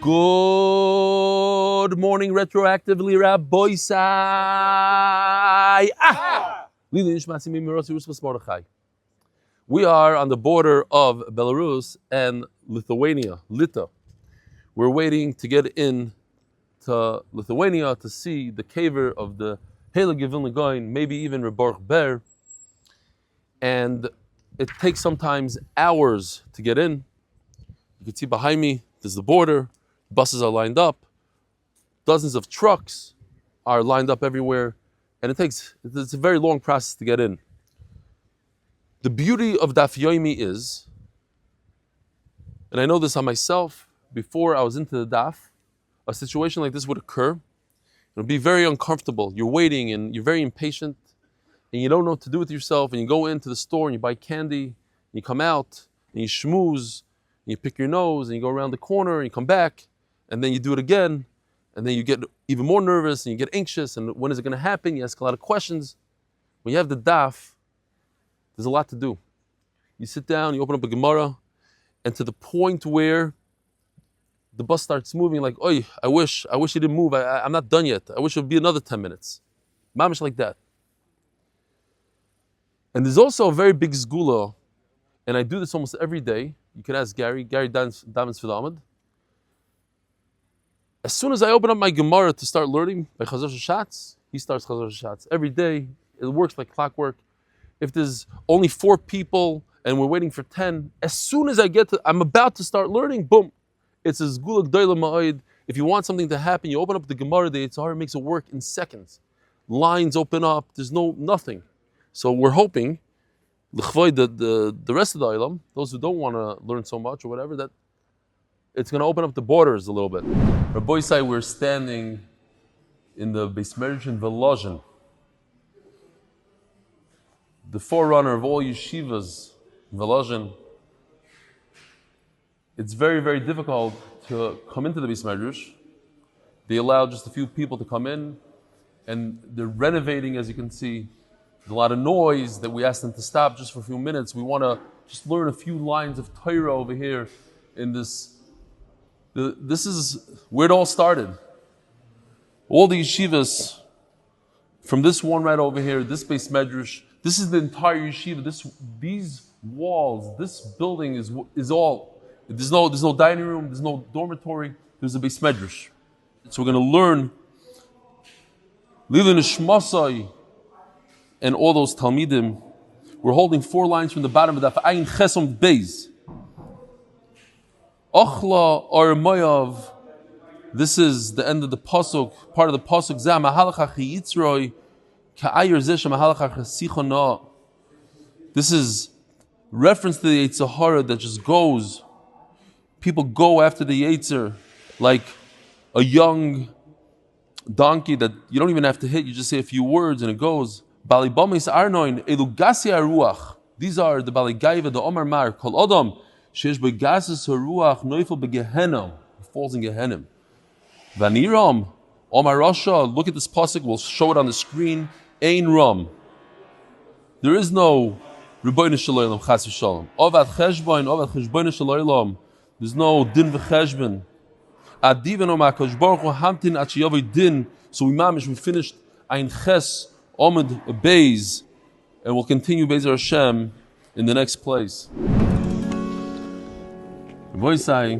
Good morning, retroactively, Rabbi Sai. We are on the border of Belarus and Lithuania, Lita. We're waiting to get in to Lithuania to see the Kever of the Heilige Vilna Gaon, maybe even Baruch Ber. And it takes sometimes hours to get in. You can see behind me, there's the border. Buses are lined up. Dozens of trucks are lined up everywhere. And it's a very long process to get in. The beauty of Daf Yomi is, and I know this on myself, before I was into the Daf, a situation like this would occur. It would be very uncomfortable. You're waiting and you're very impatient and you don't know what to do with yourself, and you go into the store and you buy candy, and you come out and you schmooze, and you pick your nose and you go around the corner and you come back, and then you do it again, and then you get even more nervous and you get anxious, and when is it going to happen? You ask a lot of questions. When you have the Daf, there's a lot to do. You sit down, you open up a Gemara, and to the point where the bus starts moving, like, "Oy, I wish you didn't move. I'm not done yet. I wish it would be another 10 minutes." Mamish like that. And there's also a very big zgula, and I do this almost every day. You can ask Gary davens for the Amud. As soon as I open up my Gemara to start learning by Chazar Shatz, he starts Chazar Shatz. Every day, it works like clockwork. If there's only 4 people and we're waiting for 10, as soon as I'm about to start learning, boom, it's a zgula g'dayla ma'od. If you want something to happen, you open up the Gemara, the Yitzhar makes it work in seconds. Lines open up, there's nothing. So we're hoping, the rest of the Olam, those who don't want to learn so much or whatever, that it's going to open up the borders a little bit. Rabbi Sai, we're standing in the Beis Medrash in Volozhin, the forerunner of all yeshivas, Volozhin. It's very, very difficult to come into the Beis Medrash. They allow just a few people to come in, and they're renovating, as you can see. There's a lot of noise that we asked them to stop just for a few minutes. We want to just learn a few lines of Torah over here in this. This is where it all started. All the yeshivas, from this one right over here, this Beis Medrash, this is the entire yeshiva. These walls, this building is all. There's no dining room. There's no dormitory. There's a Beis Medrash. So we're going to learn Lila Nishmasai and all those Talmidim. We're holding 4 lines from the bottom of Daf Ayin Chesom Beis. Ochla Armayav. This is the end of the pasuk, part of the pasuk. Zeh Mahalach Yitzroi Ka'ayir Zeh Mahalach Sichona. This is reference to the Yitzhahara that just goes. People go after the Yetzer like a young donkey that you don't even have to hit. You just say a few words and it goes. These are the Bali Gaiva, the Omar Mar, Kol Adam, Shesh Begasis Haruach, Neufel Begehenna, falls in Gehenna. Vaniram, Omar Rasha, look at this pasuk, we'll show it on the screen. Ein Ram. There is no Rebbeinu Shalom, Chas V'Shalom. Ovad Cheshbain, Cheshbainu Shalom. There's no Din V'Cheshbain. Adivan Omar Kosh Baruch Hu Hamtin Achiyavi Din. So we finished Ein Ches, Amud Beis, and we'll continue Beis Hashem in the next place. Rabbi Sai,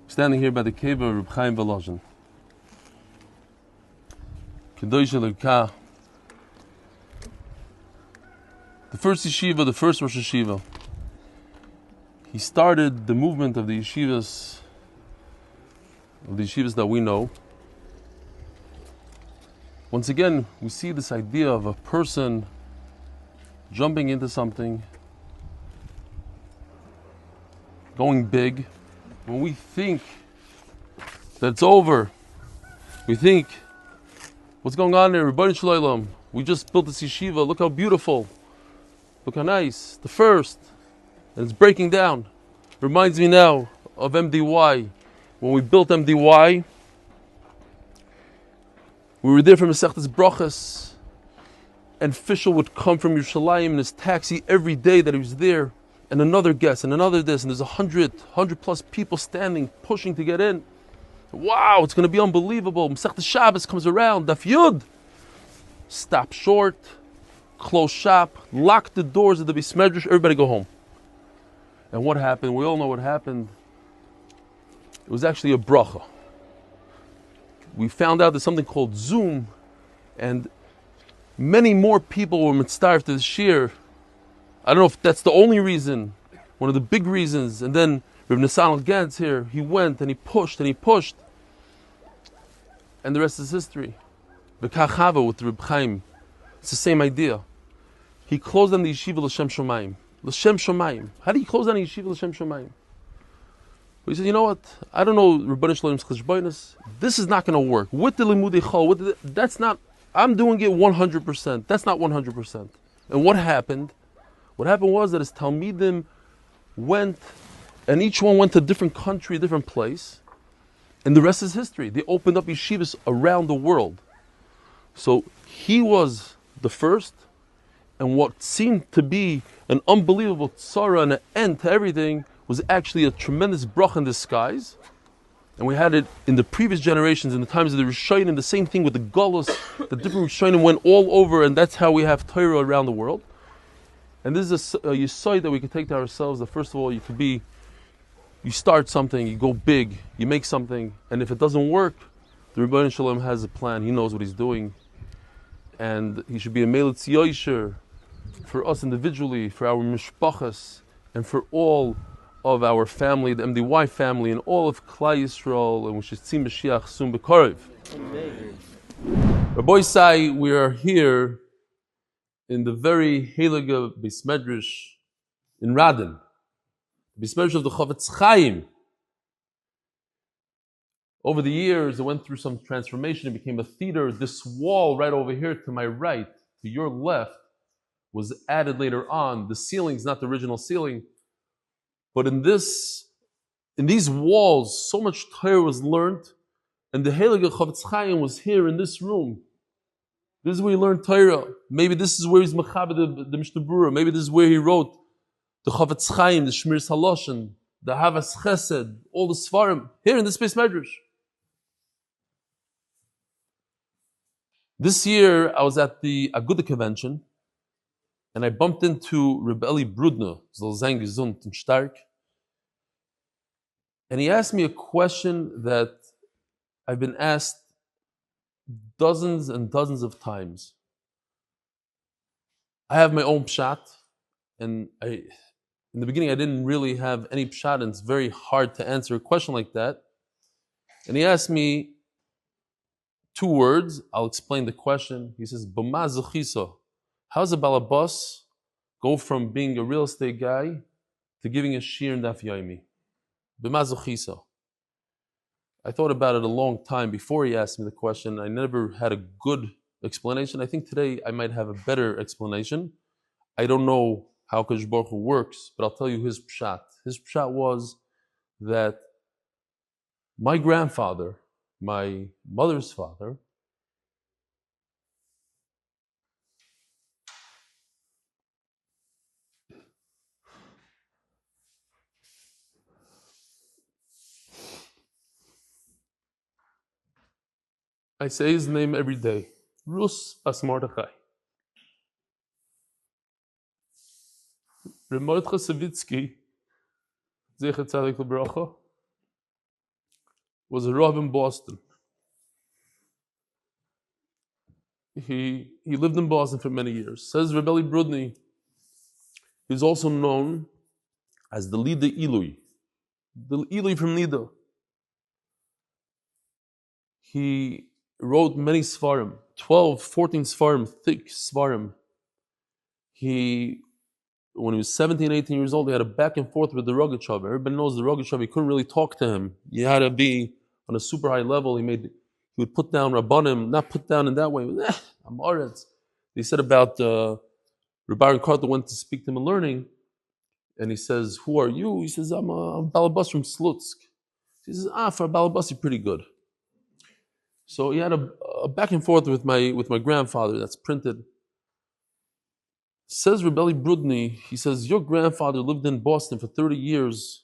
standing here by the Kever of Chaim Volozhin. Kedosh Eloka. The first yeshiva, the first Rosh Yeshiva. He started the movement of the yeshivas that we know. Once again, we see this idea of a person jumping into something, going big. When we think that it's over, we think, what's going on there? Rebbeinu Shalom, we just built this yeshiva, look how beautiful, look how nice, the first, and it's breaking down. Reminds me now of MDY. When we built MDY, we were there for Masechtas Brachas, and Fischel would come from Yerushalayim in his taxi every day that he was there. and another guest, and another this, and there's 100 plus people standing, pushing to get in. Wow, it's going to be unbelievable. Masechta Shabbos comes around, Daf Yud. Stop short, close shop, lock the doors of the Beis Medrash, everybody go home. And what happened? We all know what happened. It was actually a bracha. We found out there's something called Zoom, and many more people were mitzvah to the shir. I don't know if that's the only reason, one of the big reasons. And then Reb Nissan Gantz here, he went and he pushed and he pushed. And the rest is history. V'kachava with Reb Chaim, it's the same idea. He closed down the yeshiva l'shem shomayim. L'shem shomayim. How do you close down a yeshiva l'shem shomayim? But he said, you know what? I don't know Rebbeinu Shalom's cheshbonos. This is not going to work. With the limudei chol, that's not. I'm doing it 100%. That's not 100%. And what happened? What happened was that his talmidim went, and each one went to a different country, a different place, and the rest is history. They opened up yeshivas around the world. So he was the first, and what seemed to be an unbelievable tzara and an end to everything was actually a tremendous bracha in disguise. And we had it in the previous generations, in the times of the Rishonim, the same thing with the Gullus. The different Rishonim went all over, and that's how we have Torah around the world. And this is a yesod that we can take to ourselves, that first of all, you start something, you go big, you make something, and if it doesn't work, the Rebbeinu Shalom has a plan. He knows what he's doing. And he should be a Melitz Yosher for us individually, for our mishpachas, and for all of our family, the MDY family, and all of Klal Yisrael, and we should see Mashiach soon b'karev. Rabbi Sai, we are here in the very heilige Beis Medrash in Radin, the Beis Medrash of the Chofetz Chaim. Over the years, it went through some transformation. It became a theater. This wall right over here to my right, to your left, was added later on. The ceiling is not the original ceiling. But in these walls, so much Torah was learned, and the Heilige Chofetz Chaim was here in this room. This is where he learned Torah. Maybe this is where he's Mechaber the Mishnah Berurah. Maybe this is where he wrote the Chofetz Chaim, the Shmiras Haloshen, the Havas Chesed, all the Svarim, here in this Beis Medrash. This year, I was at the Aguda convention, and I bumped into Reb Eli Brudner, soll sein gesund und stark. And he asked me a question that I've been asked dozens and dozens of times. I have my own pshat, and in the beginning I didn't really have any pshat, and it's very hard to answer a question like that. And he asked me 2 words. I'll explain the question. He says, B'ma zechiso. How's a balabas go from being a real estate guy to giving a shir in Daf Yomi? B'ma zechiso. I thought about it a long time before he asked me the question. I never had a good explanation. I think today I might have a better explanation. I don't know how Kadosh Baruch Hu works, but I'll tell you his pshat. His pshat was that my grandfather, my mother's father, I say his name every day, Rus Bas Mordechai. Reb Mordechai Savitsky, Zecher Tzadik L'Bracha, was a Rav in Boston. He lived in Boston for many years. Says Reb Eli Brudny, he's also known as the Lida Ilui, the Ilui from Lida. He wrote many svarim, 12, 14 svarim, thick svarim. When he was 17, 18 years old, he had a back and forth with the Rogachover. Everybody knows the Rogachover, he couldn't really talk to him. You had to be on a super high level. He would put down Rabbanim, not put down in that way. I'm Aretz. They said about Rabbi Carter went to speak to him in learning, and he says, "Who are you?" He says, "I'm Balabas from Slutsk." He says, "For Balabas, you're pretty good." So he had a back and forth with my grandfather that's printed. Says Rebelli Brudny, he says, your grandfather lived in Boston for 30 years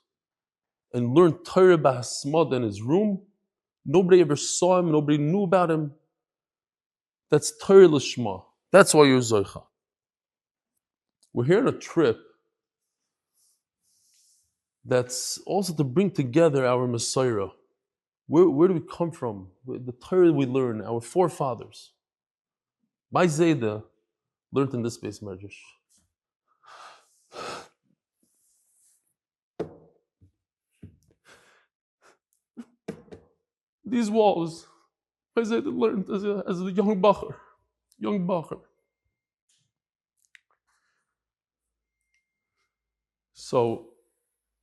and learned Torah Bahasmad in his room. Nobody ever saw him, nobody knew about him. That's Torah Lishma. That's why you're Zoicha. We're here on a trip that's also to bring together our Messiah. Where do we come from? The Torah we learn, our forefathers. My Zayda learned in this base medrash. These walls, my Zayda learned as a young bacher. So,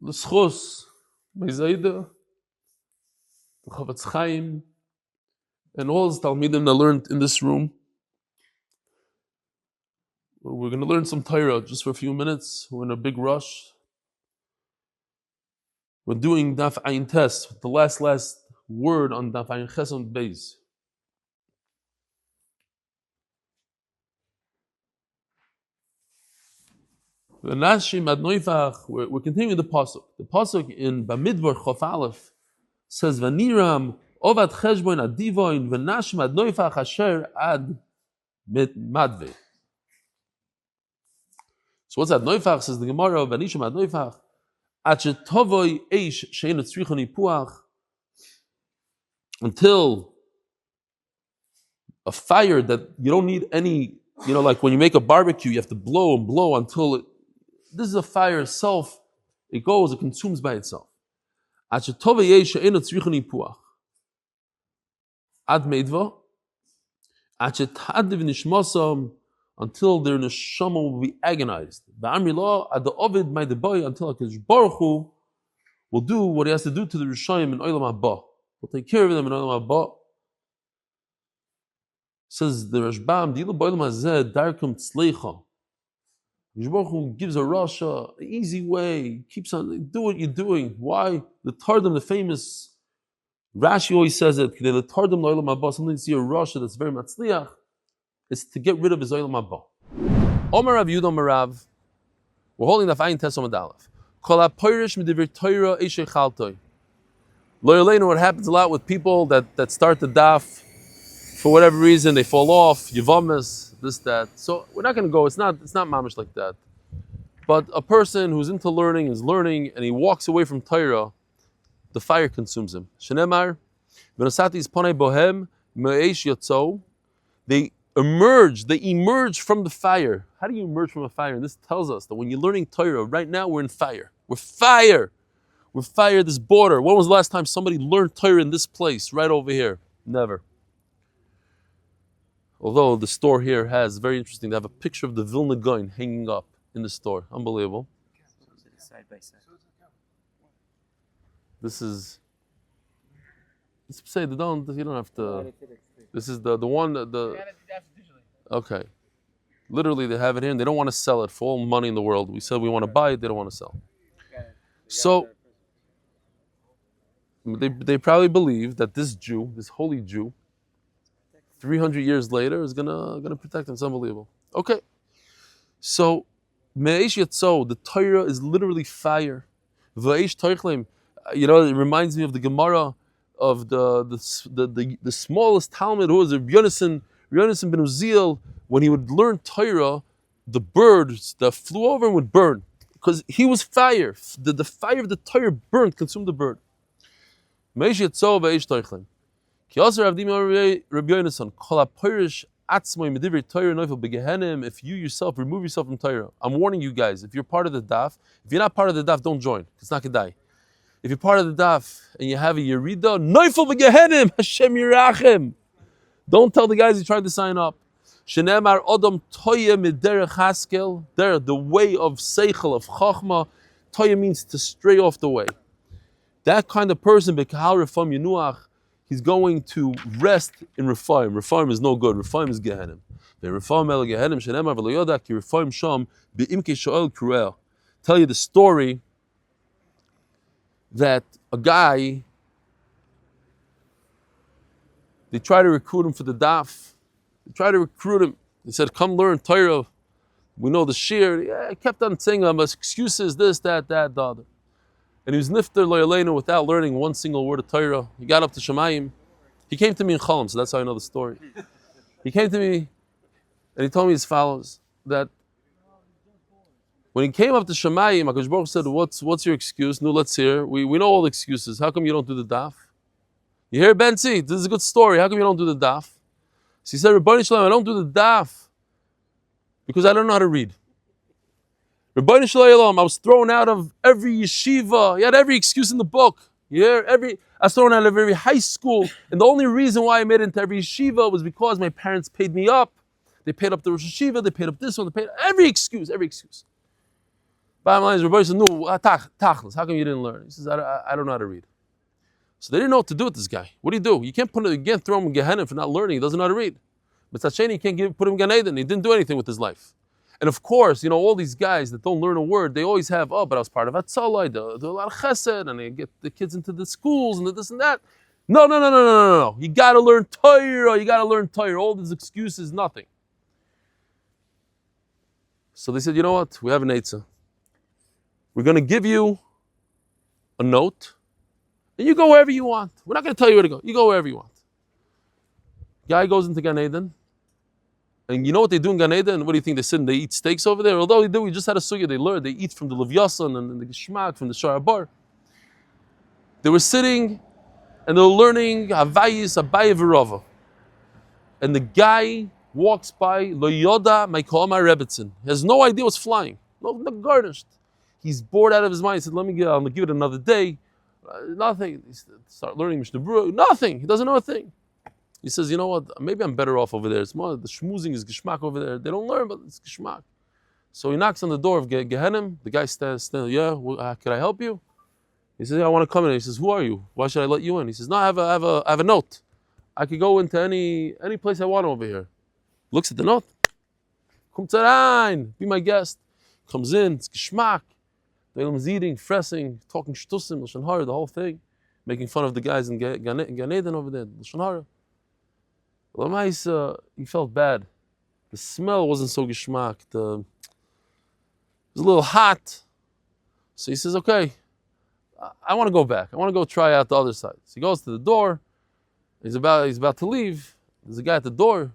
l'schus, my Zayda, the Chavetz Chaim, and all the Talmidim that learned in this room. We're going to learn some Torah just for a few minutes. We're in a big rush. We're doing Daf Ayin Tes, the last word on Daf Ayin Ches Amud Beis. We're continuing the pasuk. The pasuk in Bamidbar Chof Aleph says, "Vaniram ovad cheshbon adivoin v'nashim ad noifach asher ad madve." So what's that noifach? Says the Gemara, "Vanishim ad noifach at shetovoy eish shein etzrichon ipuach," until a fire that you don't need any, like when you make a barbecue, you have to blow and blow until it. This is a fire itself. It consumes by itself. Ad meidva, until their neshama will be agonized. Until HaKadosh Baruch Hu will do what he has to do to the Rishayim in Olam Haba. We'll take care of them in Olam Haba. Says the Rashbam, Dila B'Olam Hazeh Darkum Tzleicha. Baruch Hu gives a rasha, an easy way, keeps on, do what you're doing. Why? The Tardim, the famous Rashi always says it, the Tardim L'Olam Haba, something to see a rasha that's very matzliach, is to get rid of his Olam Haba. Omar Rav Yudom Rav, we're holding the Ayin Tes Amud Aleph. Kol HaPoirish Medivir Torah Eishei Chaltoi. Lo Yaleinu, what happens a lot with people that start the daf, for whatever reason, they fall off, Yevamis, this, that. So we're not going to go, it's not mamish like that. But a person who's into learning is learning and he walks away from Torah, the fire consumes him. Shenemar, V'nosatis ponei bohem, me'eish yotzou. They emerge from the fire. How do you emerge from a fire? And this tells us that when you're learning Torah, right now we're in fire. We're fire, this border. When was the last time somebody learned Torah in this place, right over here? Never. Although the store here has, very interesting, they have a picture of the Vilna Gaon hanging up in the store. Unbelievable. Side by side. This is, let's say, you don't have to, this is the one, okay. Literally they have it here and they don't want to sell it for all money in the world. We said we want to buy it, they don't want to sell. So, they probably believe that this Jew, this holy Jew, 300 years later is gonna protect him. It's unbelievable. Okay, so me'eish yatzo, the Torah is literally fire. V'eish toichlem, it reminds me of the Gemara of the smallest Talmud who was Yonasan ben Uziel. When he would learn Torah, the birds that flew over him would burn because he was fire. The fire of the Torah burned, consumed the bird. Me'eish yatzo v'eish toichlem. If you yourself remove yourself from Torah, I'm warning you guys, if you're part of the daf, if you're not part of the daf, don't join. It's not Gedale. If you're part of the daf and you have a yerida, noifel b'gehenim, Hashem yirachem. Don't tell the guys you tried to sign up. Shenemar odom toya miderech haskel, the way of seichel, of chachma. Toya means to stray off the way. That kind of person, b'kahal refam yenuach, he's going to rest in refuah. Refuah is no good. Refuah is gehenim. Tell you the story that a guy, they try to recruit him for the daf. They try to recruit him. They said, come learn Torah. We know the shir. Yeah, he kept on saying excuses, this, that, the other. And he was nifter lo yaleinu without learning one single word of Torah. He got up to Shemayim. He came to me in Chaim, so that's how I know the story. He came to me and he told me as follows, that when he came up to Shemayim, HaKadosh Baruch said, what's your excuse? No, let's hear. We know all the excuses. How come you don't do the daf? You hear, Benzi? This is a good story. How come you don't do the daf? So he said, Rebbeinu Shalom, I don't do the daf because I don't know how to read. Rebbeinu Shalom, I was thrown out of every yeshiva. He had every excuse in the book. You hear? I was thrown out of every high school. And the only reason why I made it into every yeshiva was because my parents paid me up. They paid up the Rosh Yeshiva, they paid up this one, they paid every excuse. Bottom line is, Rebbeinu said, no, tachlis, how come you didn't learn? He says, I don't know how to read. So they didn't know what to do with this guy. What do? You can't throw him in Gehenna for not learning. He doesn't know how to read. But Tzacheni, you can't put him in Gan Eden. He didn't do anything with his life. And of course, all these guys that don't learn a word, they always have, but I was part of Atzalai, they do a lot of chesed, and they get the kids into the schools and this and that. No. You got to learn Torah. All these excuses, nothing. So they said, you know what? We have an eitzah. We're going to give you a note, and you go wherever you want. We're not going to tell you where to go. You go wherever you want. Guy goes into Gan Eden, and you know what they do in Gan Eden? What do you think? They sit and they eat steaks over there? Although we just had a sugya, they learned. They eat from the Levyasan and the Geshmak, from the Shara Bar. They were sitting, and they were learning Havayis, Abaye V'Rava. And the guy walks by, Lo Yoda, my Ka'amar Rebbetzin. He has no idea what's flying. No garnished. He's bored out of his mind. He said, I'll give it another day. Nothing. He start learning Mishnah Berurah. Nothing. He doesn't know a thing. He says, you know what? Maybe I'm better off over there. It's more, the schmoozing is geschmack over there. They don't learn, but it's geschmack. So he knocks on the door of Gehenim. The guy stands, yeah, can I help you? He says, yeah, I want to come in. He says, who are you? Why should I let you in? He says, no, I have a note. I could go into any place I want over here. Looks at the note. Kommt rein, be my guest. Comes in, it's geschmack. The Elam's eating, fressing, talking shtusim, Lashon Hara, the whole thing. Making fun of the guys in Gan Eden over there, Lashon Hara. He felt bad. The smell wasn't so geschmack. It was a little hot. So he says, okay, I want to go back. I want to go try out the other side. So he goes to the door. He's about to leave. There's a guy at the door.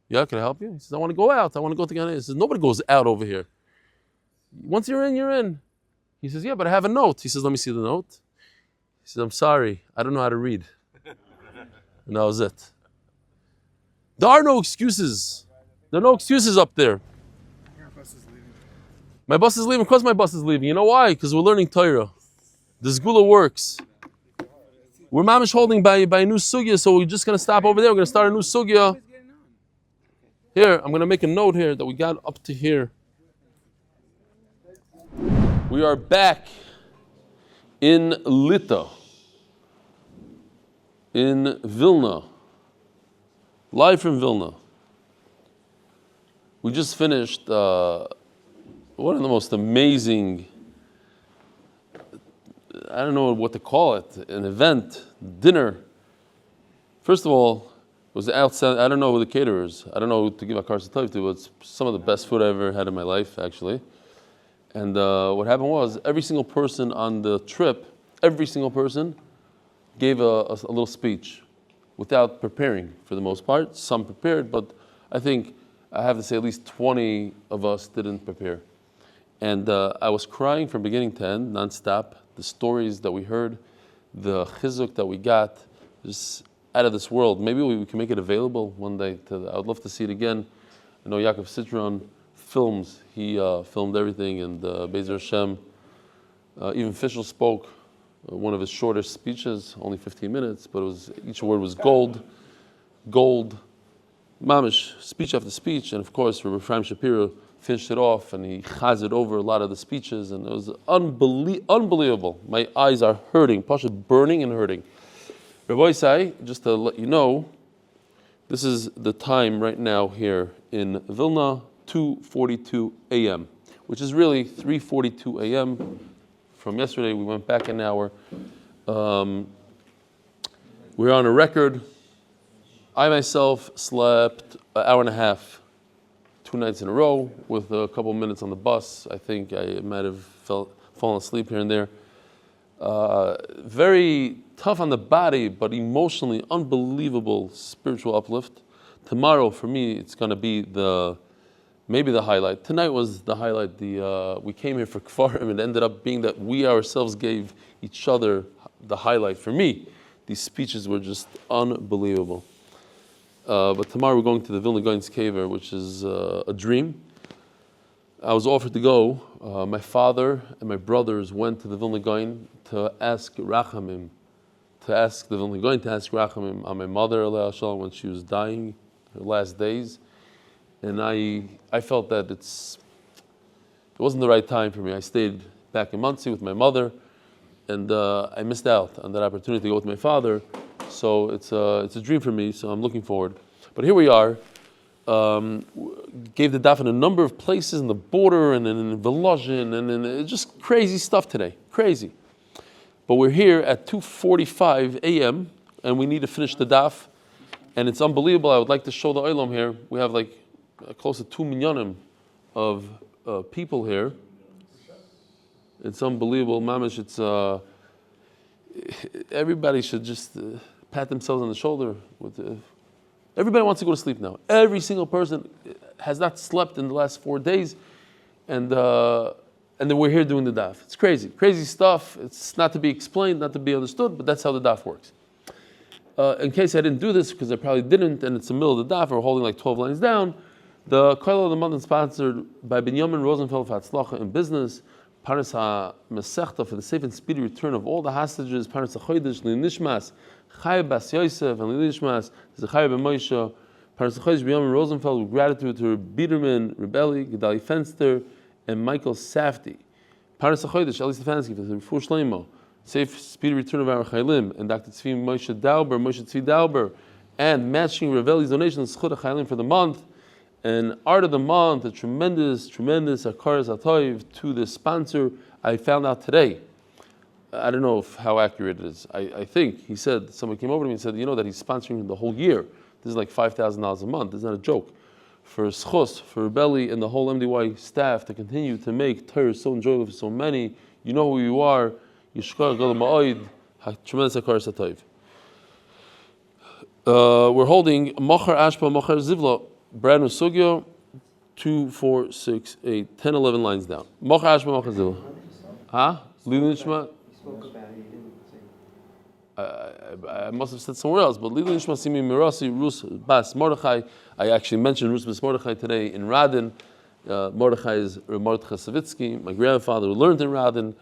Yeah, can I help you? He says, I want to go out. I want to go to Gan Eden. He says, nobody goes out over here. Once you're in, you're in. He says, yeah, but I have a note. He says, let me see the note. He says, I'm sorry. I don't know how to read. And that was it. There are no excuses. There are no excuses up there. My bus is leaving. Of course my bus is leaving. You know why? Because we're learning Torah. The Zgula works. We're mamish holding by a new sugya, so we're just going to stop over there. We're going to start a new sugya. Here, I'm going to make a note here that we got up to here. We are back in Lita, in Vilna. Live from Vilna. We just finished one of the most amazing, I don't know what to call it, an event, dinner. First of all, it was outside. I don't know who the caterers. I don't know who to give a karsa tov to, but it's some of the best food I ever had in my life, actually. And what happened was, every single person on the trip, every single person gave a little speech without preparing for the most part. Some prepared, but I think I have to say at least 20 of us didn't prepare. And I was crying from beginning to end, nonstop. The stories that we heard, the chizuk that we got, just out of this world. Maybe we can make it available one day. I would love to see it again. I know Yaakov Citron films. He filmed everything, and Bezer Hashem. Even Fischel spoke one of his shortest speeches, only 15 minutes, but each word was gold, mamish, speech after speech. And of course, Rabbi Ephraim Shapiro finished it off, and he chazed over a lot of the speeches, and it was unbelievable. My eyes are hurting, Pasha burning and hurting. Rabbi Isai, just to let you know, this is the time right now here in Vilna, 2:42 a.m., which is really 3:42 a.m. From yesterday. We went back an hour. We're on a record. I myself slept an hour and a half, 2 2 nights in a row with a couple minutes on the bus. I think I might have fallen asleep here and there. Very tough on the body, but emotionally unbelievable spiritual uplift. Tomorrow, for me, it's going to be maybe the highlight. Tonight was the highlight. We came here for Kever, and it ended up being that we ourselves gave each other the highlight. For me, these speeches were just unbelievable. But tomorrow we're going to the Vilna Kever, which is a dream. I was offered to go. My father and my brothers went to the Vilna Gaon to ask Rachamim, on my mother, Aleh Shalom, when she was dying, her last days. And I felt that it wasn't the right time for me. I stayed back in Muncie with my mother, and I missed out on that opportunity to go with my father. So it's a dream for me, so I'm looking forward. But here we are. Gave the daf in a number of places in the border and in Volozhin and just crazy stuff today. Crazy. But we're here at 2:45 a.m. and we need to finish the daf. And it's unbelievable. I would like to show the Olam here. We have like close to 2 Binyomin of people here. It's unbelievable. Mamish, everybody should just pat themselves on the shoulder. Everybody wants to go to sleep now. Every single person has not slept in the last 4 days, and then we're here doing the daf. It's crazy, crazy stuff. It's not to be explained, not to be understood, but that's how the daf works. In case I didn't do this, because I probably didn't, and it's the middle of the daf, we're holding like 12 lines down. The Koil of the month is sponsored by Binyomin Rosenfeld for Hatzlacha in business. Paras HaMesechta for the safe and speedy return of all the hostages. Paras HaChodesh Nishmas Chaim Bas Yosef and Nishmas Zechariah Ben Moshe. Paras HaChodesh Binyomin Rosenfeld with gratitude to Biderman, Rebelli, Gedale Fenster, and Michael Safdie. Paras HaChodesh Eli Stefansky for the refuah shleima, safe speedy return of our Chayalim, and Dr. Tzvi Moshe Dauber, and matching Rebelli's donation Zchut Chayalim for the month. And art of the month, a tremendous akaras atoiv to the sponsor. I found out today. I don't know how accurate it is. I think he said, someone came over to me and said, you know that he's sponsoring the whole year. This is like $5,000 a month. This is not a joke. For Schus, for Rebelli, and the whole MDY staff to continue to make Torah so enjoyable for so many. You know who you are. Yishkar Gadol Ma'od. Tremendous akaras atoiv. We're holding Mocher Ashpa Mocher Zivla. Brand new sugya, 2, 4, 6, 8, 10, 11 lines down. Mocha Ashma Mocha Zil. Huh? Lili Nishma? I must have said somewhere else, but Lili Nishma Simi Mirasi Rus Bas Mordechai. I actually mentioned Rus Bas Mordechai today in Radin. Mordechai is Mordechai Savitsky. My grandfather learned in Radin,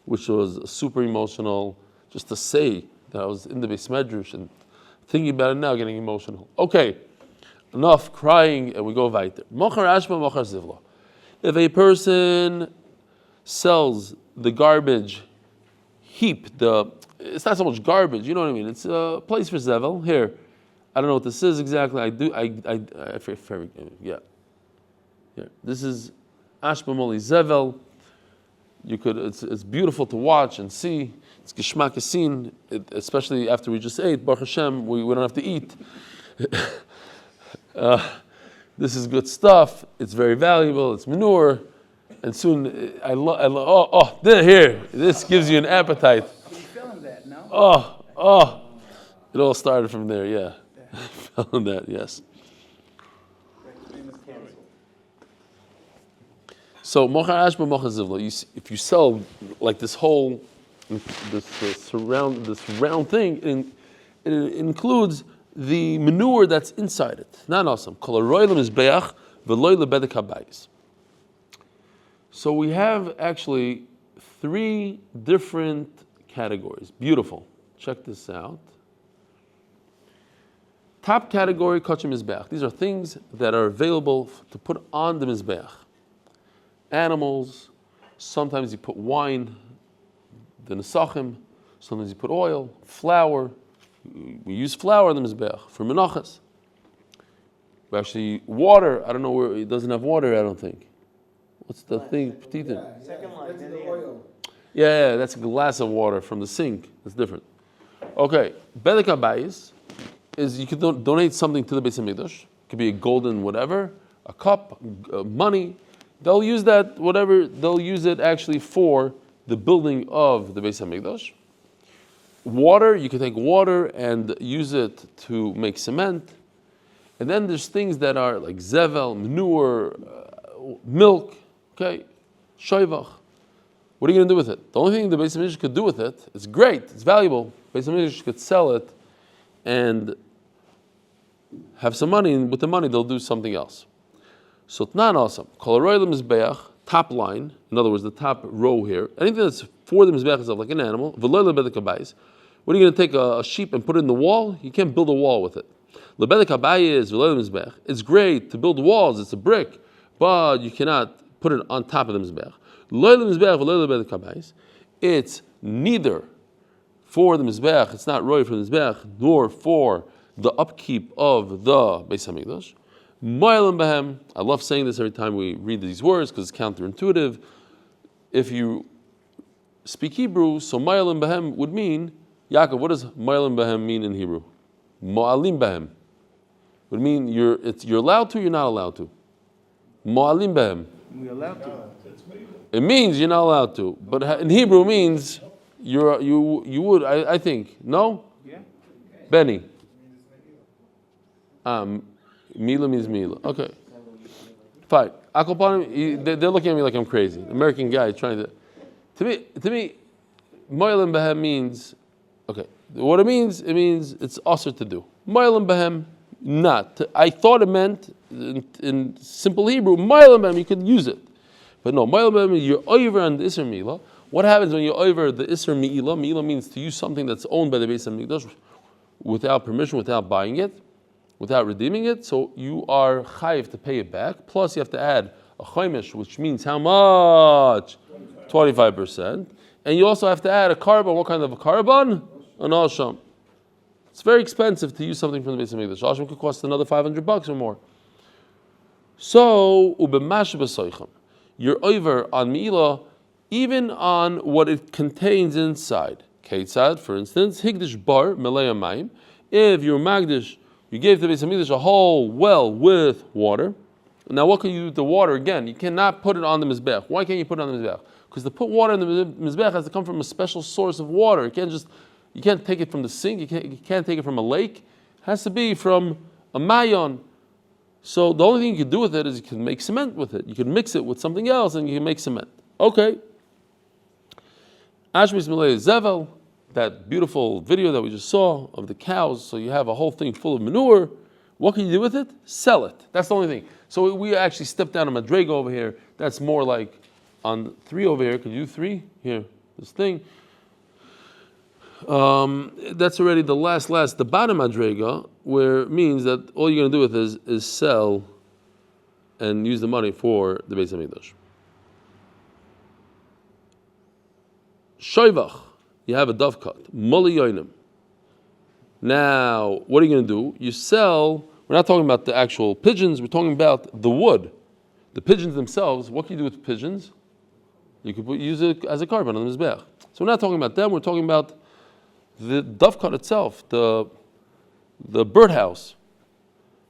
which was super emotional. Just to say that I was in the Beis Medrash and thinking about it now, getting emotional. Okay. Enough crying, and we go weiter. Mochar Ashma, Mochar Zivla. If a person sells the garbage heap, it's not so much garbage, you know what I mean? It's a place for Zevel. Here, I don't know what this is exactly. Yeah. Here, this is Ashma Moli Zevel. It's beautiful to watch and see. It's Geshmak Yasin, especially after we just ate. Baruch Hashem, we don't have to eat. This is good stuff. It's very valuable. It's manure, and soon here. This gives you an appetite. You feeling that, no? It all started from there. Yeah, feeling that. Yes. So mocha ashba mocha zivla. If you sell like this whole this round thing, it includes the manure that's inside it. Not awesome. So we have actually 3 different categories. Beautiful. Check this out. Top category, kachim mizbeach. These are things that are available to put on the mizbeach. Animals. Sometimes you put wine, the nesachim. Sometimes you put oil, flour. We use flour on the mizbeach for menachas. We actually water. I don't know where it doesn't have water. I don't think. What's the thing? Petitin. Second line, then the oil. Yeah, that's a glass of water from the sink. That's different. Okay, bedek habayis is you can donate something to the Beis Hamikdash. It could be a golden whatever, a cup, money. They'll use that, whatever, they'll use it actually for the building of the Beis HaMikdash. Water, you can take water and use it to make cement. And then there's things that are like zevel, manure, milk, okay, shoivach. What are you going to do with it? The only thing the Beis HaMikdash could do with it, it's great, it's valuable. Beis HaMikdash could sell it and have some money, and with the money they'll do something else. So Tnan awesome. Kol haroy lemizbeach, top line, in other words, the top row here. Anything that's for the mizbeach itself, like an animal. V'loy lebedek habayis. When are you going to take a sheep and put it in the wall? You can't build a wall with it. Lebedek habayis v'loy lemizbeach. It's great to build walls. It's a brick, but you cannot put it on top of the mizbeach. Loy lemizbeach v'loy lebedek habayis. It's neither for the mizbeach. It's not roy for the mizbeach, nor for the upkeep of the Beis HaMikdash. Mo'elim behem. I love saying this every time we read these words because it's counterintuitive. If you speak Hebrew, so mo'elim behem would mean, Yaakov, what does mo'elim behem mean in Hebrew? Mo'alim behem would mean you're allowed to, you're not allowed to. Mo'alim behem. We're allowed to. It means you're not allowed to, but in Hebrew it means you would. I think no. Yeah. Benny. Mila means Mila. Okay. Fine. They're looking at me like I'm crazy. American guy trying to. To me, Mo'elim behem means, okay. What it means it's usher to do. Mo'elim behem, not. I thought it meant in simple Hebrew, Mo'elim behem, you could use it. But no, Mo'elim behem, you're over on the Isser Mila. What happens when you're over the Isser Mila? Mila means to use something that's owned by the Beis HaMikdash without permission, without buying it, without redeeming it, so you are chayiv to pay it back. Plus, you have to add a chaimish, which means how much? 25%. And you also have to add a carbon. What kind of a carbon? An asham. It's very expensive to use something from the Beis HaMikdash. Asham could cost another $500 or more. So, ubemash b'soichem. You're over on mi'ila, even on what it contains inside. Keitzad, for instance, higdish bar melei mayim. If you're magdish, you gave the Beis HaMikdash a whole well with water. Now, what can you do with the water? Again, you cannot put it on the mizbech. Why can't you put it on the mizbech? Because to put water in the mizbech has to come from a special source of water. You can't take it from the sink. You can't take it from a lake. It has to be from a mayon. So the only thing you can do with it is you can make cement with it. You can mix it with something else and you can make cement. Okay. Ashmis Milei Zevel. That beautiful video that we just saw of the cows, so you have a whole thing full of manure. What can you do with it? Sell it. That's the only thing. So we actually stepped down a madrega over here. That's more like on 3 over here. Could you do 3? Here, this thing. That's already the last, the bottom madrega, where it means that all you're going to do with it is sell and use the money for the Beis HaMikdash. Shoivach. You have a dove cut. Moli yoinim. Now, what are you going to do? You sell, we're not talking about the actual pigeons, we're talking about the wood. The pigeons themselves, what can you do with pigeons? You could use it as a carbon on the mizbech. So we're not talking about them, we're talking about the dove cut itself, the birdhouse.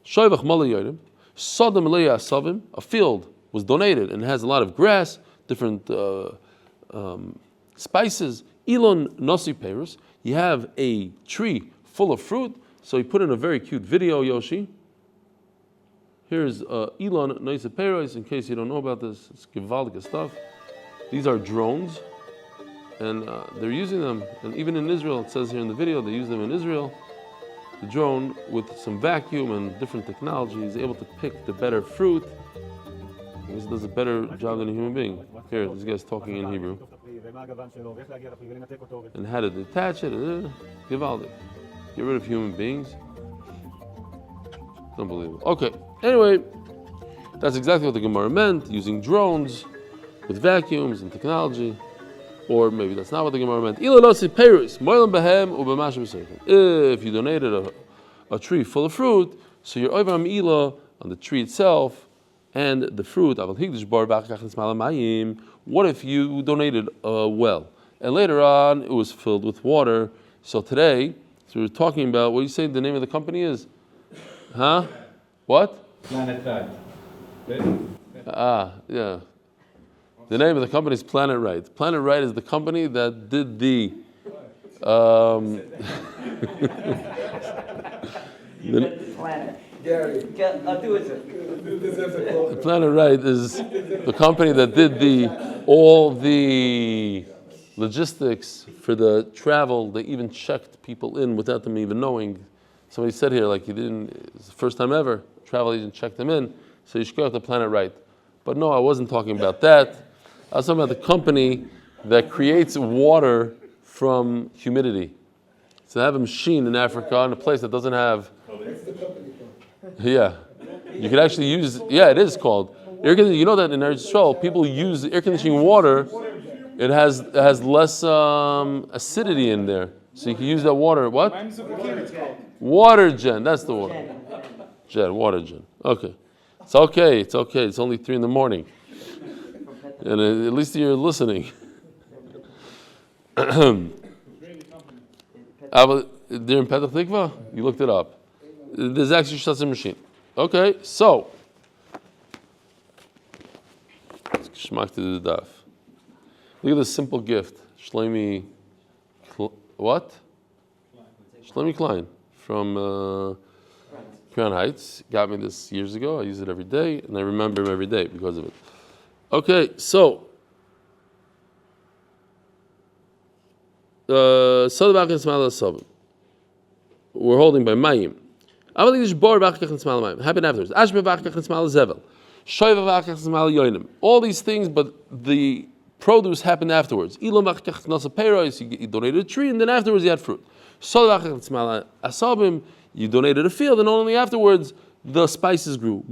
Shoivach moli yoinim. Sodom leya asavim. A field was donated and it has a lot of grass, different spices. Elon Nosi Perus, you have a tree full of fruit, so you put in a very cute video, Yoshi. Here's Elon Nosi Perus, in case you don't know about this, it's gewaldige stuff. These are drones, and they're using them, and even in Israel, it says here in the video, they use them in Israel. The drone, with some vacuum and different technology, is able to pick the better fruit. He does a better job than a human being. Here, this guy's talking in Hebrew. And how to detach it, gewaldig. Get rid of human beings. Unbelievable. Okay, anyway, that's exactly what the Gemara meant, using drones with vacuums and technology. Or maybe that's not what the Gemara meant. If you donated a tree full of fruit, so you're over on the tree itself, and the fruit, what if you donated a well, and later on it was filled with water? So today, so we're talking about, what do you say the name of the company is? Huh? What? Planet Tide. Yeah. The name of the company is Planet Right. Planet Right is the company that did the Planet Right is the company that did all the logistics for the travel. They even checked people in without them even knowing. Somebody said here, like it's the first time ever, travel agent checked them in, so you should go to Planet Right. But no, I wasn't talking about that. I was talking about the company that creates water from humidity. So they have a machine in Africa in a place that doesn't have. Yeah, you could actually use. Yeah, it is called air conditioning. You know that in Eretz Yisrael, people use air conditioning water. It has less acidity in there, so you can use that water. What? Water gen. That's the word. Water gen. Okay. It's okay. It's only 3 a.m. And at least you're listening. They're in Petach Tikva? You looked it up. There's actually such a machine. Okay, so. Shmak to the daf. Look at this simple gift. Shleima, what? Shleima Klein from Crown Heights. Got me this years ago. I use it every day, and I remember him every day because of it. Okay, so we're holding by Mayim. Happen afterwards. All these things, but the produce happened afterwards. You donated a tree, and then afterwards you had fruit. You donated a field, and only afterwards the spices grew.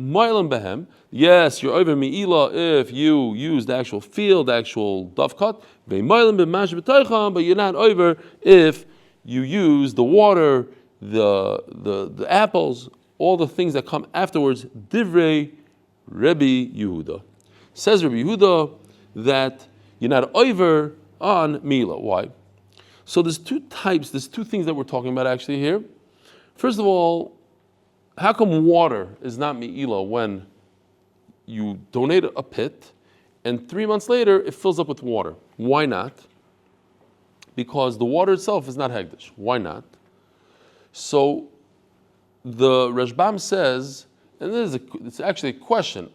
Yes, you're over mi'ila if you use the actual field, the actual dovkat. But you're not over if you use the water, the apples, all the things that come afterwards. Divrei Rebbe Yehuda. Says Rebbe Yehuda that you're not over on mi'ila. Why? So there's two things that we're talking about actually here. First of all, how come water is not mi'ila when you donate a pit and 3 months later it fills up with water? Why not? Because the water itself is not hegdish. Why not? So the Rashbam says, and it's actually a question,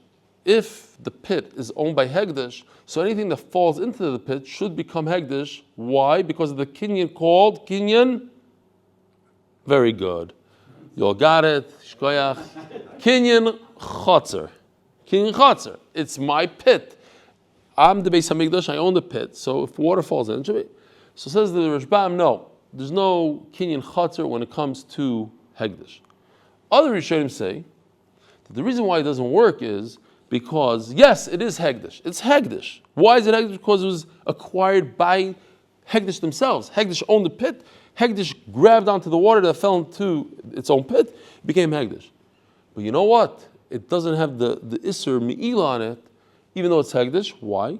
if the pit is owned by hegdish, so anything that falls into the pit should become hegdish. Why? Because of the kinyan called kinyan. Very good. You all got it. Shkoyach. Kinyan chotzer. Kinyan chotzer. It's my pit. I'm the Beis Hamikdash. I own the pit. So if water falls in, it should be. So says the Rashbam, no. There's no kinyan chotzer when it comes to hegdish. Other Rishonim say that the reason why it doesn't work is because, yes, it is hegdish. It's hegdish. Why is it hegdish? Because it was acquired by hegdish themselves. Hegdish owned the pit. Hegdish grabbed onto the water that fell into its own pit, it became hegdish. But you know what? It doesn't have the isser mi'ila on it, even though it's hegdish. Why?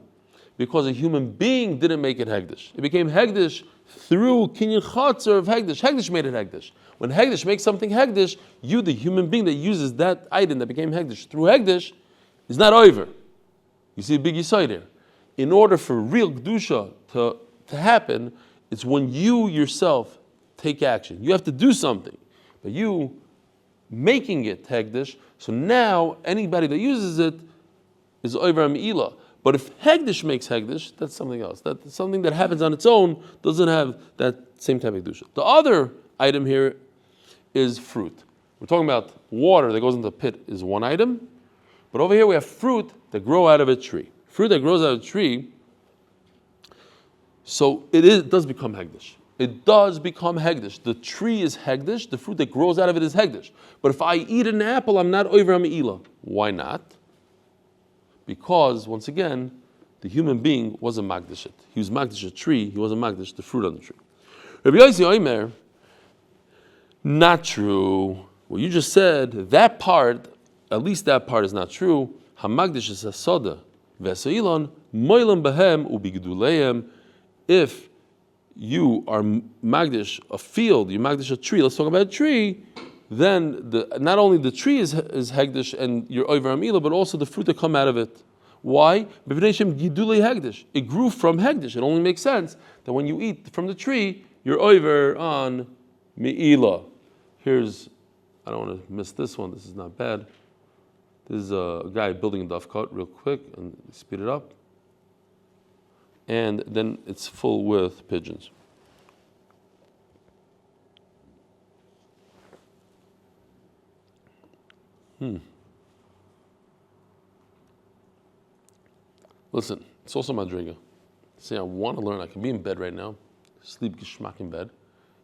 Because a human being didn't make it hegdish. It became hegdish through kinyan chatzar of hegdish. Hegdish made it hegdish. When hegdish makes something hegdish, you, the human being that uses that item that became hegdish through hegdish, is not over. You see a big yisod here. In order for real kedusha to happen, it's when you yourself take action. You have to do something. But you making it hegdish, so now anybody that uses it is over mi'ila. But if hegdish makes hegdish, that's something else. That's something that happens on its own, doesn't have that same type of kedusha. The other item here is fruit. We're talking about water that goes into the pit is one item, but over here we have fruit that grow out of a tree. Fruit that grows out of a tree, so it does become hegdish. It does become hegdish. The tree is hegdish. The fruit that grows out of it is hegdish. But if I eat an apple, I'm not over mi'ila. Why not? Because, once again, the human being wasn't magdish it. He was magdish a tree. He wasn't magdish the fruit on the tree. Rabbi Yossi Omer, not true. What you just said, that part, at least that part is not true. Hamagdish is hasoda. V'esa'ilon, moilam behem ubigduleim. If you are magdish a field, you magdish a tree, let's talk about a tree, then not only the tree is hegdish and you're over amila, but also the fruit that come out of it. Why? It grew from hegdish. It only makes sense that when you eat from the tree, you're over on meila. I don't want to miss this one. This is not bad. This is a guy building a daf cut real quick and speed it up. And then it's full with pigeons. Listen, it's also madriga. Say I want to learn. I can be in bed right now, sleep geschmack in bed.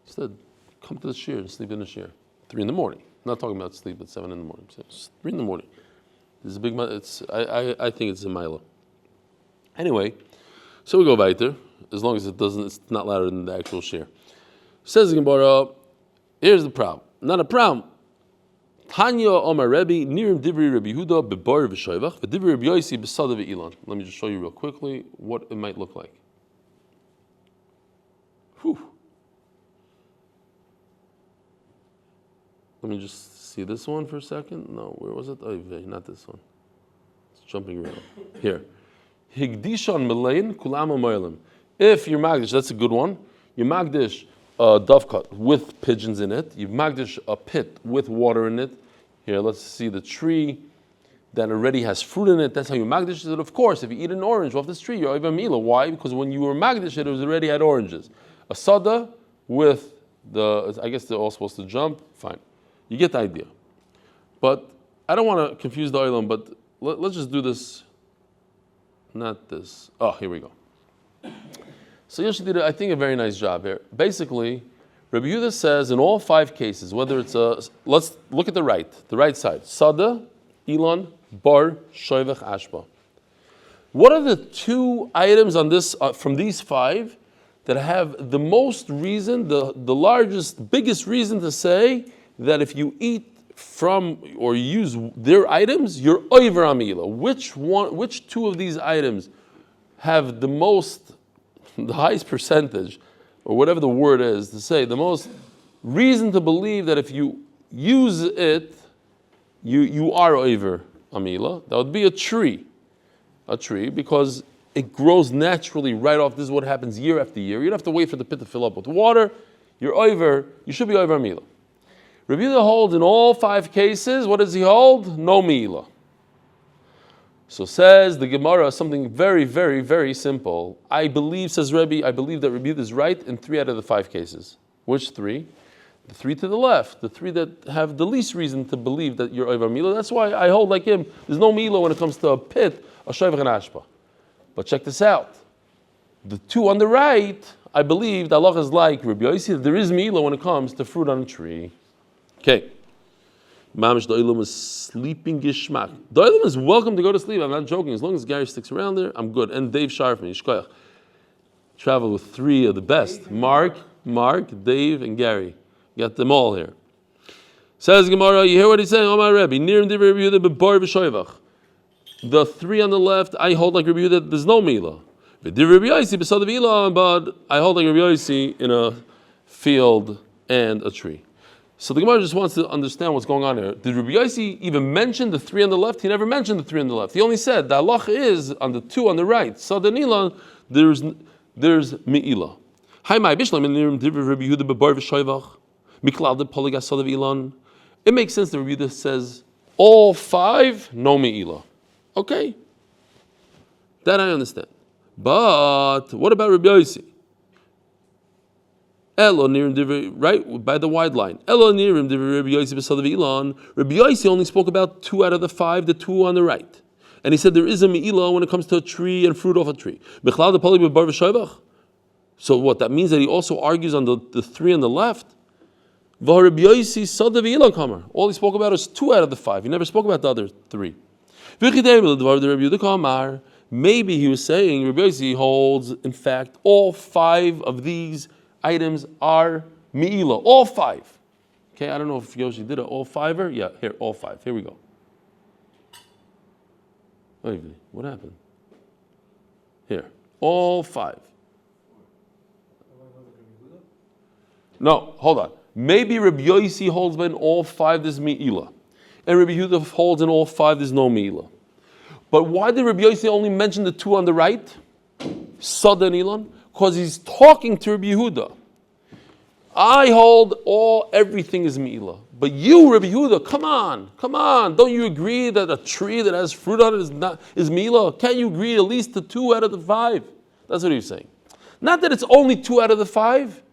Instead, come to the shir and sleep in the shir. 3 in the morning. I'm not talking about sleep at 7 in the morning. It's 3 in the morning. This is a big. I think it's a mila. Anyway, so we go weiter. As long as it's not louder than the actual shir. Says the Gemara. Here's the problem. Not a problem. Tanya Omar Rebbe Nirim Divri Rebbe Yehuda Bebar V'Shoivach V'Divri Rebbe Yosi B'Sada V'Ilan. Let me just show you real quickly what it might look like. Whew. Let me just see this one for a second. No, where was it? Oh, not this one. It's jumping around. Here. Higdishon Melain Kulam Moelim. If you're Magdish, that's a good one. You Magdish a dovecot with pigeons in it. You've magdish a pit with water in it. Here, let's see the tree that already has fruit in it. That's how you magdish it. Of course, if you eat an orange off this tree, you're over mila. Why? Because when you were magdish it, already had oranges. A sada with I guess they're all supposed to jump. Fine. You get the idea. But I don't want to confuse the oilam, but let's just do this. Not this. Oh, here we go. So Yoshi did, I think, a very nice job here. Basically, Rabbi Yehuda says in all 5 cases, whether it's let's look at the right side. Sada, Elon, Bar, Shoivach, Ashba. What are the 2 items on this from these 5 that have the most reason, the largest, biggest reason to say that if you eat from or use their items, you're over amila? Which 2 of these items have the highest percentage, or whatever the word is to say, the most reason to believe that if you use it, you are over amila? That would be a tree, because it grows naturally right off. This is what happens year after year. You don't have to wait for the pit to fill up with water. You should be over amila. Rabbi Yehuda holds in all 5 cases. What does he hold? No mila. So says the Gemara something very, very, very simple. I believe, says Rebbe, that Rabbi Yehuda is right in 3 out of the 5 cases. Which 3? The 3 to the left, the 3 that have the least reason to believe that you're over mila. That's why I hold like him. There's no mila when it comes to a pit, a shoivach and ashpa. But check this out. The 2 on the right, I believe that Allah is like Rabbi Yosi, there is mila when it comes to fruit on a tree. Okay. Mamish, the Olam is sleeping geschmack. The Olam is welcome to go to sleep. I'm not joking. As long as Gary sticks around there, I'm good. And Dave Sharfman, Yishkoyach. Travel with 3 of the best. Mark, Dave, and Gary. Got them all here. Says Gemara, you hear what he's saying? Oh my Rebbe, Nirim Divrei Rabbi Yehuda Bebar V'Shoivach. The 3 on the left, I hold like Rabbi Yehuda, there's no Mila. V'Divrei Rabbi Yosi B'Sad V'Ilan, but I hold like Rabbi Yosi in a field and a tree. So the Gemara just wants to understand what's going on here. Did Rabbi Yosi even mention the 3 on the left? He never mentioned the 3 on the left. He only said the halach is on the 2 on the right. So the Nilan, there's Me'ila. Hi, my Bishlam, and Rabbi Yehuda Bebar V'Shoivach. Miklal de Poligas Sadav Ilan. It makes sense that Rabbi Yehuda says all 5, no Me'ila. Okay. That I understand. But what about Rabbi Yosi? Elo nirim divrei, right by the wide line. Elo nirim divrei Rabbi Yosi b'sadav Ilan. Rabbi Yosi only spoke about 2 out of the 5, the 2 on the right, and he said there is a meila when it comes to a tree and fruit off a tree. So what? That means that he also argues on the 3 on the left. Rabbi Yosi sadav Ilan kamer. All he spoke about is 2 out of the 5. He never spoke about the other 3. Maybe he was saying Rabbi Yosi holds, in fact, all 5 of these items are me'ila, all 5. Okay, I don't know if Yoshi did it, all 5er. Yeah, here, all 5. Here we go. Wait, what happened? Here, all 5. No, hold on. Maybe Rabbi Yossi holds by in all 5 there's Me'ilah. And Rabbi Yehuda holds in all 5 there's no Me'ilah. But why did Rabbi Yossi only mention the 2 on the right? Sada and Elon? Because he's talking to Rabbi Yehuda. I hold everything is Me'ilah. But you, Rabbi Yehuda, come on. Don't you agree that a tree that has fruit on it is Me'ilah? Can't you agree at least to 2 out of the 5? That's what he's saying. Not that it's only 2 out of the 5.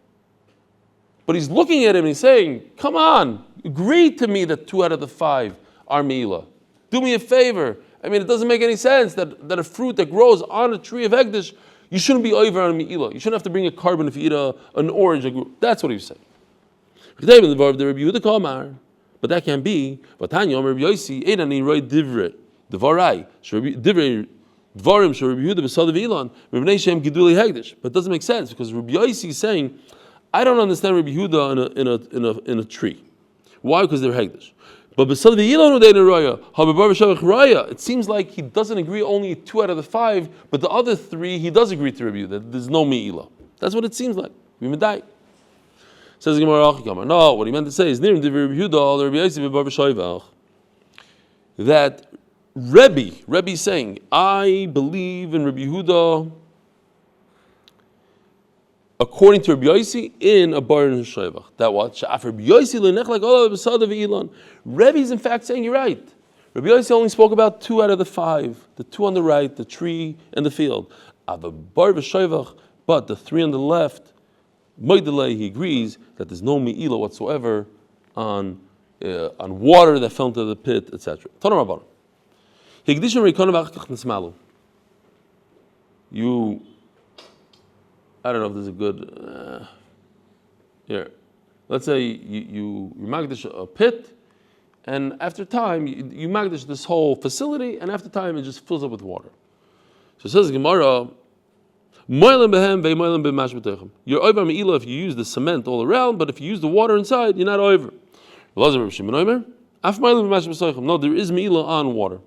But he's looking at him and he's saying, come on, agree to me that 2 out of the 5 are Me'ilah. Do me a favor. I mean, it doesn't make any sense that a fruit that grows on a tree of Hegdish, you shouldn't be over on Me'ilah. You shouldn't have to bring a carbon if you eat an orange. That's what he was saying. But that can't be. But it doesn't make sense because Rabbi Yossi is saying, I don't understand Rabbi Yehuda in a tree. Why? Because they're Hegdish. But it seems like he doesn't agree only 2 out of the 5, but the other 3 he does agree to Rabbi Yehuda that there's no Me'ilah. That's what it seems like. Says Gemara, no, what he meant to say is that Rebbe is saying, I believe in Rabbi Yehuda according to Rabbi Yossi in a bar in Shevach. That what? Rabbi Yossi Rebbe is in fact saying you're right. Rabbi Yossi only spoke about 2 out of the 5, the 2 on the right, the tree and the field. But the 3 on the left, he agrees that there's no Me'ilah whatsoever on water that fell into the pit, etc. I don't know if this is a good. Here, let's say you magdish a pit, and after time you magdish this whole facility, and after time it just fills up with water. So it says Gemara, you're over Me'ilah if you use the cement all around, but if you use the water inside, you're not over. No, there is Me'ilah on water.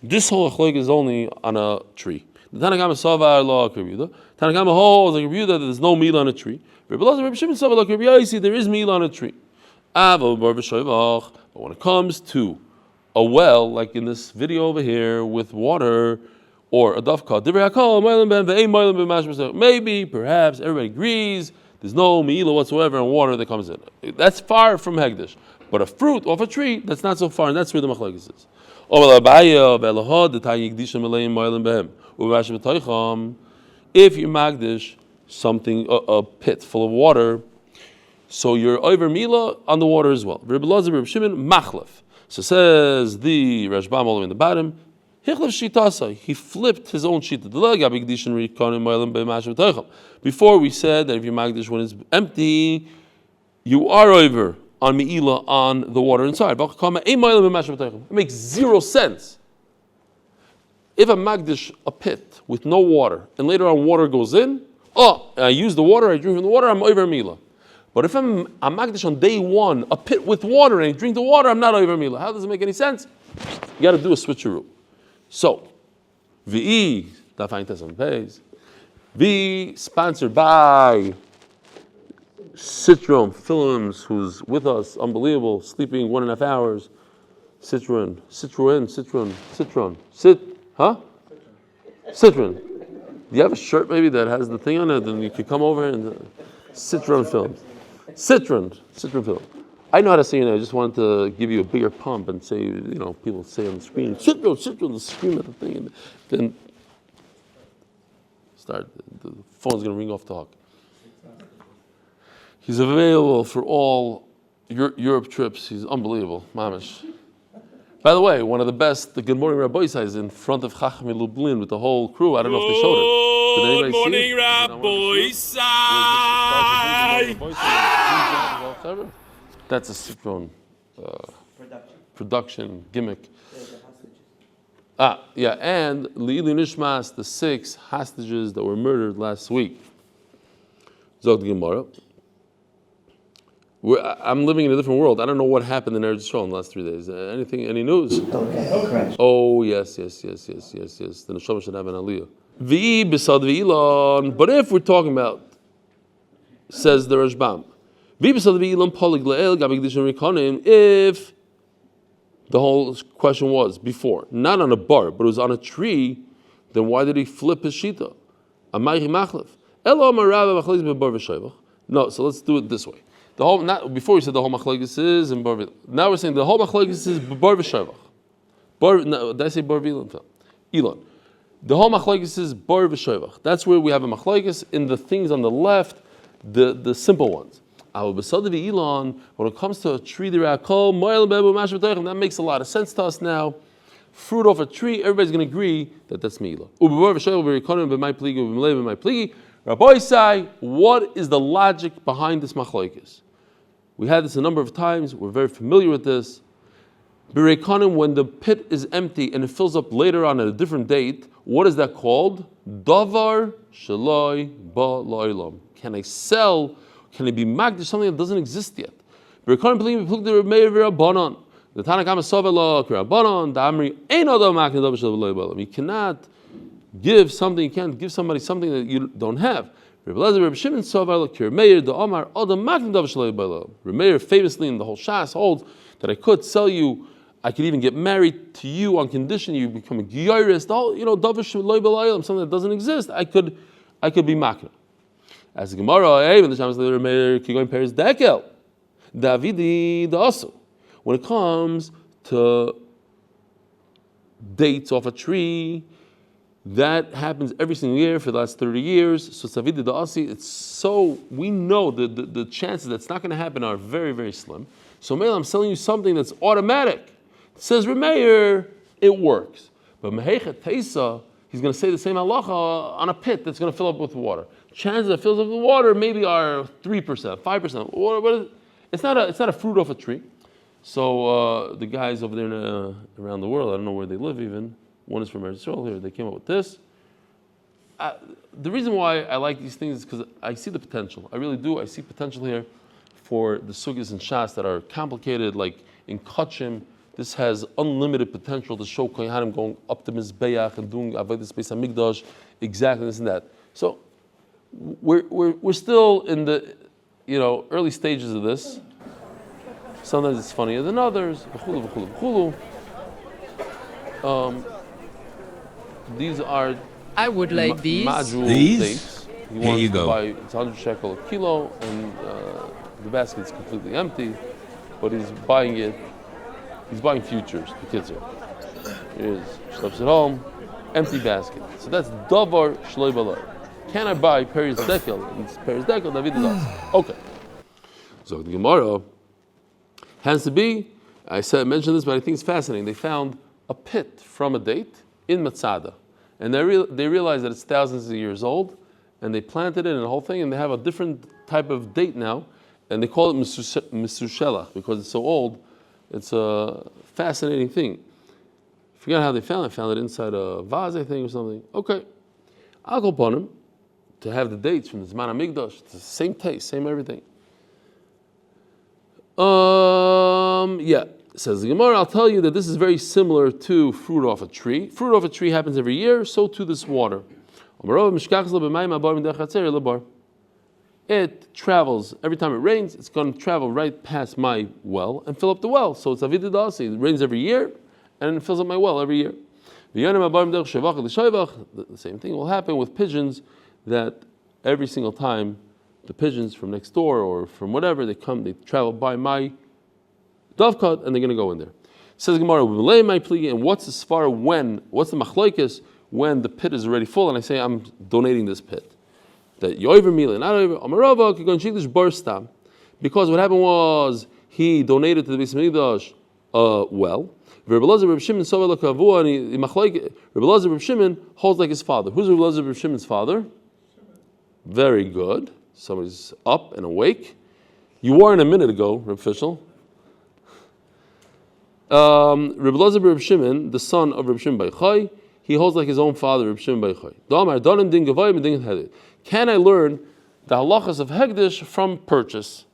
This whole achleik is only on a tree. The Tanakama Savar law Yehuda. Tanakama holds like Yehuda that there's no Me'ilah on a tree. There is Me'ilah on a tree. But when it comes to a well, like in this video over here with water, or a dafka, maybe, perhaps, everybody agrees there's no Me'ilah whatsoever in water that comes in. That's far from Hegdish. But a fruit off a tree, that's not so far, and that's where the machlekes is. If you magdish something, a pit full of water, so you're over Me'ilah on the water as well. So says the Rashbam all the way in the bottom, he flipped his own shita. Before we said that if you magdish when it's empty, you are over on Me'ilah on the water inside. It makes 0 sense. If I magdish a pit with no water, and later on water goes in, I use the water, I drink from the water, I'm over Me'ilah. But if I'm magdish on day 1, a pit with water, and I drink the water, I'm not over Me'ilah. How does it make any sense? You got to do a switcheroo. So, VE, sponsored by Citron Films, who's with us, unbelievable, sleeping 1.5 hours. Citron. Do you have a shirt maybe that has the thing on it, and you could come over and Citron Films. Citron Film. I know how to say it. I just wanted to give you a bigger pump and say, people say on the screen, Citron, to scream at the thing, and then the phone's going to ring off the hook. He's available for all Europe trips. He's unbelievable, mamish. By the way, one of the best, the Good Morning Rabbi is in front of Chacham Lublin with the whole crew. I don't know if they showed it. Did anybody see it? Good Morning Rabbi. That's a Citron production gimmick. And Le'ilu Nishmas, the 6 hostages that were murdered last week. Zog the Gemara. I'm living in a different world. I don't know what happened in Eretz Yisrael in the last 3 days. Any news? Okay. Oh, yes. The Neshama should have an aliyah. But if we're talking about Says the Rashbam. If the whole question was before, not on a bar, but it was on a tree, then why did he flip his shita? No, so let's do it this way. The whole, not before we said the whole machlokes is in bar. Now we're saying the whole machlokes is bar v'shavach. Did I say bar v'ilon? Elon. The whole machlokes is bar v'shavach. That's where we have a machlokes in the things on the left, the simple ones. When it comes to a tree, that makes a lot of sense to us now. Fruit off a tree, everybody's going to agree that that's Meila. Rabbi Sai, what is the logic behind this machlokes? We had this a number of times. We're very familiar with this. When the pit is empty and it fills up later on at a different date, what is that called? Davar shaloi ba lo'ilam. Can I sell? Can it be magdish something that doesn't exist yet? The Tanakama Sovela Kirabanon, the Amri ain't other magdish shaloi. You cannot give something. You can't give somebody something that you don't have. Reb Shimon Sovela Kirmeir the Omar other magdish shaloi. Remeir famously in the whole Shas holds that I could sell you. I could even get married to you on condition you become a giyarist. Davar shaloi b'layim, something that doesn't exist. I could be makna. As the Gemara, when the Shams later made Kigoin Peres Dekel, Davidi the also. When it comes to dates off a tree, that happens every single year for the last 30 years. So Davidi the Asi, it's so we know the chances that's not going to happen are very, very slim. So Mela, I'm selling you something that's automatic. It says Remeir, it works. But Mehecha Teisa, he's going to say the same halacha on a pit that's going to fill up with water. Chances that it fills up with water maybe are 3%, 5%. It's not a fruit off a tree. So the guys over there around the world, I don't know where they live even. One is from Israel here. They came up with this. The reason why I like these things is because I see the potential. I really do. I see potential here for the sugis and shas that are complicated, like in Kachim. This has unlimited potential to show Kohanim going up to Mizbeach and doing Avodas Beis Hamikdash, exactly this and that. So we're still in the early stages of this. Sometimes it's funnier than others. These are I would like these. Dates. Here you go. It's 100 shekel a kilo, and the basket's completely empty. But he's buying it. He's buying futures. The kids are. Here's stuffs at home, empty basket. So that's davar shloi balor. Can I buy Paris Dekel? It's Paris Dekel, David does. Okay. So the Gemara has to be, mentioned this, but I think it's fascinating. They found a pit from a date in Matzada. And they realized that it's thousands of years old, and they planted it and the whole thing, and they have a different type of date now, and they call it Misushelach because it's so old. It's a fascinating thing. I forget how they found it. I found it inside a vase, I think, or something. Okay. I'll go upon him to have the dates from the Zman HaMikdash. It's the same taste, same everything. Says the Gemara, I'll tell you that this is very similar to fruit off a tree. Fruit off a tree happens every year, so too this water. It travels, every time it rains, it's going to travel right past my well and fill up the well. So it's Avidah Dasi. It rains every year, and it fills up my well every year. The same thing will happen with pigeons, that every single time the pigeons from next door or from whatever, they travel by my dovecot, and they're going to go in there. Says Gemara, and what's the machlokes when the pit is already full, and I say I'm donating this pit? That yoiver mila, not over Amarava, because what happened was he donated to the Beis Hamikdash well. Reb Shimon holds like his father. Who's Reb Shimon's father? Very good. Somebody's up and awake. You weren't a minute ago, Reb Fischel. Reb Shimon, the son of Reb Shimon Beichai, he holds like his own father, Reb Shimon Beichai. Can I learn the halachas of Hegdish from purchase?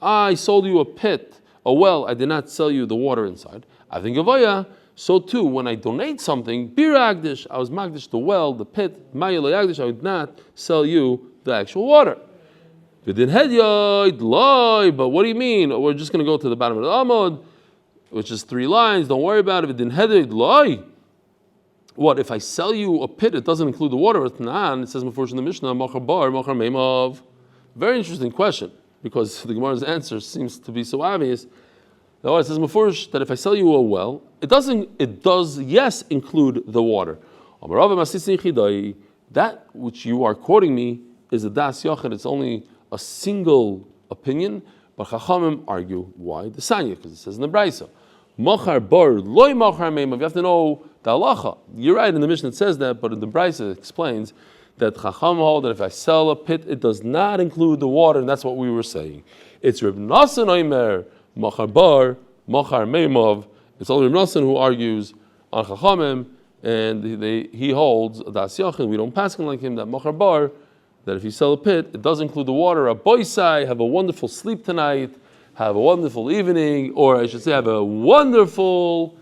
I sold you a pit, a well, I did not sell you the water inside. I think So too, when I donate something, bir agdish, I was magdish the well, the pit, ma'il agdish, I would not sell you the actual water. But what do you mean? We're just going to go to the bottom of the Amud, which is 3 lines. Don't worry about it. What if I sell you a pit? It doesn't include the water. It says before in the Mishnah, machar bar, machar meimav. Very interesting question, because the Gemara's answer seems to be so obvious. Now it says before that if I sell you a well, it does yes include the water. That which you are quoting me is a das yachid. It's only a single opinion, but Chachamim argue why the sanya, because it says in the Brisa, machar bar loy machar meimav. You have to know the halacha. You're right in the Mishnah it says that, but in the Brisa it explains that Chacham hold that if I sell a pit, it does not include the water, and that's what we were saying. It's Reb Nassan Omer machar bar machar meimav. It's only Reb Nassan who argues on Chachamim, and he holds a das yachid. We don't pass him like him that machar bar, that if you sell a pit, it does include the water. A boisai, have a wonderful sleep tonight, have a wonderful evening, or I should say have a wonderful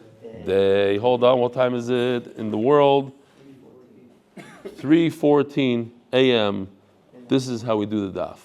day. Hold on, what time is it in the world? 3:14 a.m. This is how we do the daf.